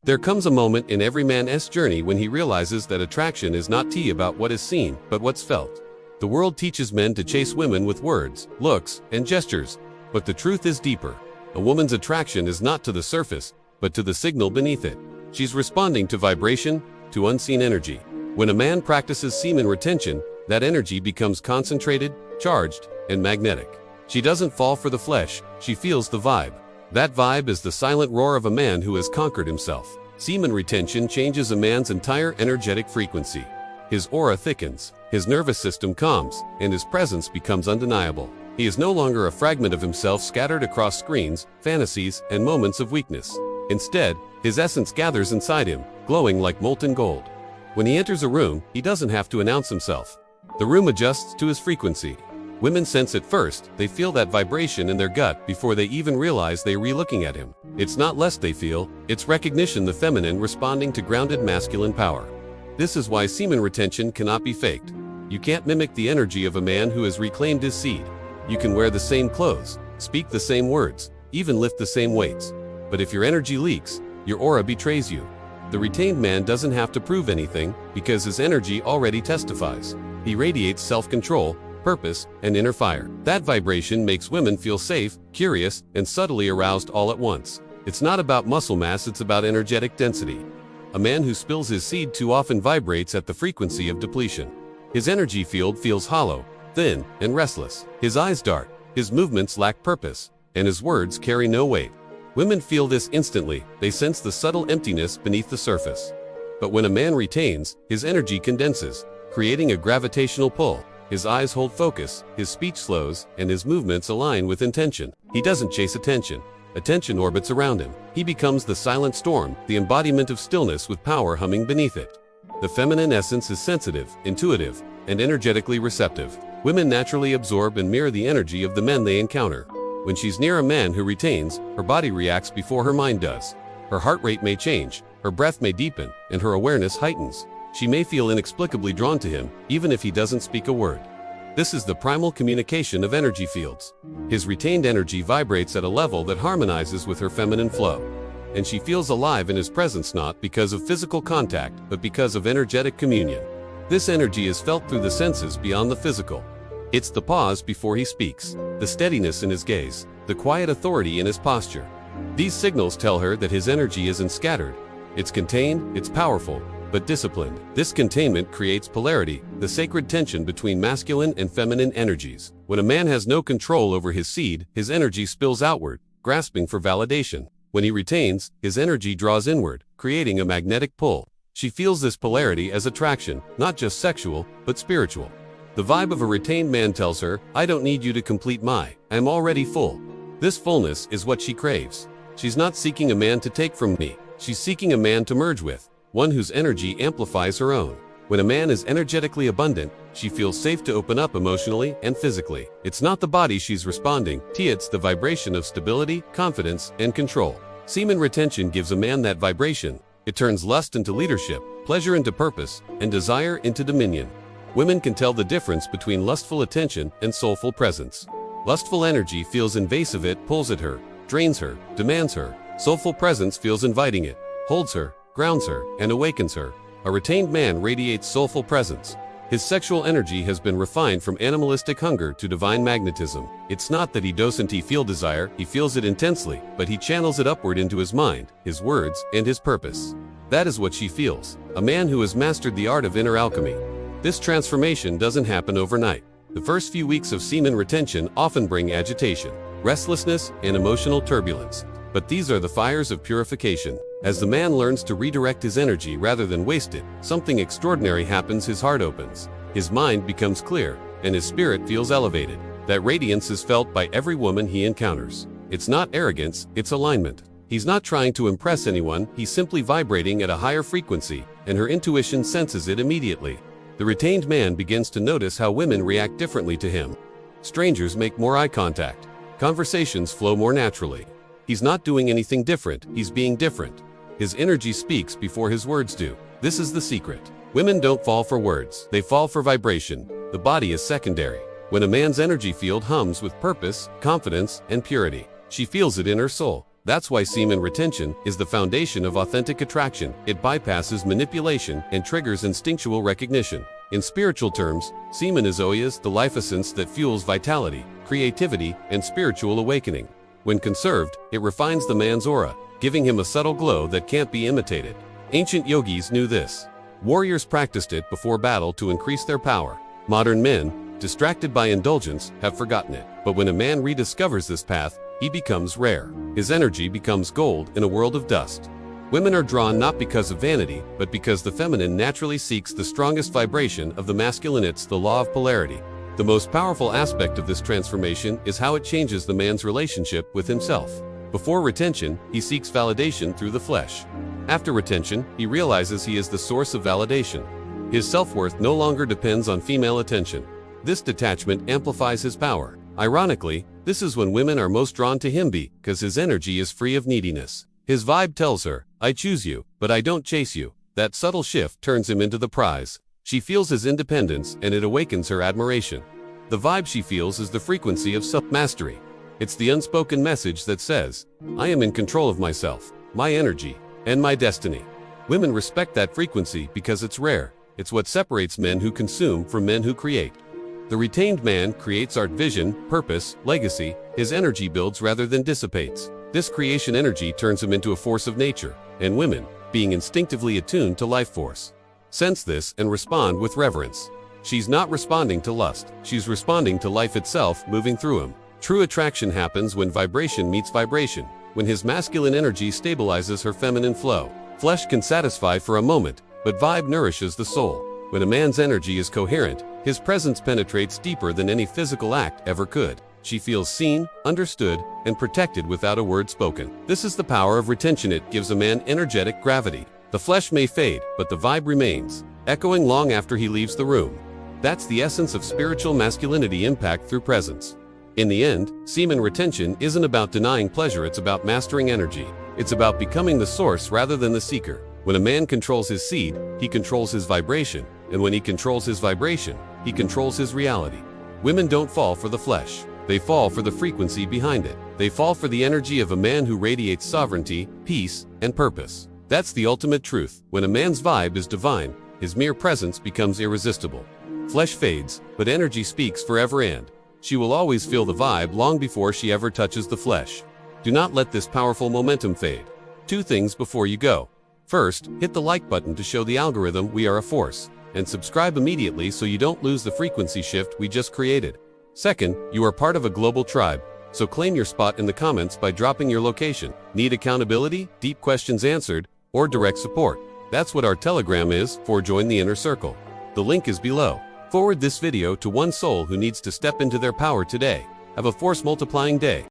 There comes a moment in every man's journey when he realizes that attraction is not about what is seen, but what's felt. The world teaches men to chase women with words, looks, and gestures, but the truth is deeper. A woman's attraction is not to the surface, but to the signal beneath it. She's responding to vibration, to unseen energy. When a man practices semen retention, that energy becomes concentrated, charged, and magnetic. She doesn't fall for the flesh, she feels the vibe. That vibe is the silent roar of a man who has conquered himself. Semen retention changes a man's entire energetic frequency. His aura thickens, his nervous system calms, and his presence becomes undeniable. He is no longer a fragment of himself scattered across screens, fantasies, and moments of weakness. Instead, his essence gathers inside him, glowing like molten gold. When he enters a room, he doesn't have to announce himself. The room adjusts to his frequency. Women sense it first, they feel that vibration in their gut before they even realize they're looking at him. It's not lust they feel, it's recognition, the feminine responding to grounded masculine power. This is why semen retention cannot be faked. You can't mimic the energy of a man who has reclaimed his seed. You can wear the same clothes, speak the same words, even lift the same weights. But if your energy leaks, your aura betrays you. The retained man doesn't have to prove anything, because his energy already testifies. He radiates self-control, purpose, and inner fire. That vibration makes women feel safe, curious, and subtly aroused all at once. It's not about muscle mass, it's about energetic density. A man who spills his seed too often vibrates at the frequency of depletion. His energy field feels hollow, thin, and restless. His eyes dart, his movements lack purpose, and his words carry no weight. Women feel this instantly, they sense the subtle emptiness beneath the surface. But when a man retains, his energy condenses, creating a gravitational pull. His eyes hold focus, his speech slows, and his movements align with intention. He doesn't chase attention. Attention orbits around him. He becomes the silent storm, the embodiment of stillness with power humming beneath it. The feminine essence is sensitive, intuitive, and energetically receptive. Women naturally absorb and mirror the energy of the men they encounter. When she's near a man who retains, her body reacts before her mind does. Her heart rate may change, her breath may deepen, and her awareness heightens. She may feel inexplicably drawn to him, even if he doesn't speak a word. This is the primal communication of energy fields. His retained energy vibrates at a level that harmonizes with her feminine flow. And she feels alive in his presence, not because of physical contact, but because of energetic communion. This energy is felt through the senses beyond the physical. It's the pause before he speaks, the steadiness in his gaze, the quiet authority in his posture. These signals tell her that his energy isn't scattered. It's contained, it's powerful, but disciplined. This containment creates polarity, the sacred tension between masculine and feminine energies. When a man has no control over his seed, his energy spills outward, grasping for validation. When he retains, his energy draws inward, creating a magnetic pull. She feels this polarity as attraction, not just sexual, but spiritual. The vibe of a retained man tells her, I don't need you to complete I'm already full. This fullness is what she craves. She's not seeking a man to take from me. She's seeking a man to merge with, one whose energy amplifies her own. When a man is energetically abundant, she feels safe to open up emotionally and physically. It's not the body she's responding to, it's the vibration of stability, confidence, and control. Semen retention gives a man that vibration. It turns lust into leadership, pleasure into purpose, and desire into dominion. Women can tell the difference between lustful attention and soulful presence. Lustful energy feels invasive, it pulls at her, drains her, demands her. Soulful presence feels inviting, it holds her, grounds her, and awakens her. A retained man radiates soulful presence. His sexual energy has been refined from animalistic hunger to divine magnetism. It's not that he doesn't feel desire, he feels it intensely, but he channels it upward into his mind, his words, and his purpose. That is what she feels, a man who has mastered the art of inner alchemy. This transformation doesn't happen overnight. The first few weeks of semen retention often bring agitation, restlessness, and emotional turbulence. But these are the fires of purification. As the man learns to redirect his energy rather than waste it, something extraordinary happens. His heart opens, his mind becomes clear, and his spirit feels elevated. That radiance is felt by every woman he encounters. It's not arrogance, it's alignment. He's not trying to impress anyone, he's simply vibrating at a higher frequency, and her intuition senses it immediately. The retained man begins to notice how women react differently to him. Strangers make more eye contact. Conversations flow more naturally. He's not doing anything different, he's being different. His energy speaks before his words do. This is the secret. Women don't fall for words, they fall for vibration. The body is secondary. When a man's energy field hums with purpose, confidence, and purity, she feels it in her soul. That's why semen retention is the foundation of authentic attraction. It bypasses manipulation and triggers instinctual recognition. In spiritual terms, semen is Oya's, the life essence that fuels vitality, creativity, and spiritual awakening. When conserved, it refines the man's aura, giving him a subtle glow that can't be imitated. Ancient yogis knew this. Warriors practiced it before battle to increase their power. Modern men, distracted by indulgence, have forgotten it. But when a man rediscovers this path, he becomes rare. His energy becomes gold in a world of dust. Women are drawn not because of vanity, but because the feminine naturally seeks the strongest vibration of the masculine. It's the law of polarity. The most powerful aspect of this transformation is how it changes the man's relationship with himself. Before retention, he seeks validation through the flesh. After retention, he realizes he is the source of validation. His self-worth no longer depends on female attention. This detachment amplifies his power. Ironically, this is when women are most drawn to him because his energy is free of neediness. His vibe tells her, "I choose you, but I don't chase you." That subtle shift turns him into the prize. She feels his independence and it awakens her admiration. The vibe she feels is the frequency of self-mastery. It's the unspoken message that says, "I am in control of myself, my energy, and my destiny." Women respect that frequency because it's rare. It's what separates men who consume from men who create. The retained man creates art, vision, purpose, legacy. His energy builds rather than dissipates. This creation energy turns him into a force of nature, and women, being instinctively attuned to life force, sense this and respond with reverence. She's not responding to lust, she's responding to life itself moving through him. True attraction happens when vibration meets vibration, when his masculine energy stabilizes her feminine flow. Flesh can satisfy for a moment, but vibe nourishes the soul. When a man's energy is coherent, his presence penetrates deeper than any physical act ever could. She feels seen, understood, and protected without a word spoken. This is the power of retention. It gives a man energetic gravity. The flesh may fade, but the vibe remains, echoing long after he leaves the room. That's the essence of spiritual masculinity: impact through presence. In the end, semen retention isn't about denying pleasure, it's about mastering energy. It's about becoming the source rather than the seeker. When a man controls his seed, he controls his vibration, and when he controls his vibration, he controls his reality. Women don't fall for the flesh. They fall for the frequency behind it. They fall for the energy of a man who radiates sovereignty, peace, and purpose. That's the ultimate truth. When a man's vibe is divine, his mere presence becomes irresistible. Flesh fades, but energy speaks forever, and she will always feel the vibe long before she ever touches the flesh. Do not let this powerful momentum fade. 2 things before you go. First, hit the like button to show the algorithm we are a force, and subscribe immediately so you don't lose the frequency shift we just created. Second, you are part of a global tribe, so claim your spot in the comments by dropping your location. Need accountability, deep questions answered, or direct support? That's what our Telegram is for. Join the inner circle. The link is below. Forward this video to one soul who needs to step into their power today. Have a force multiplying day.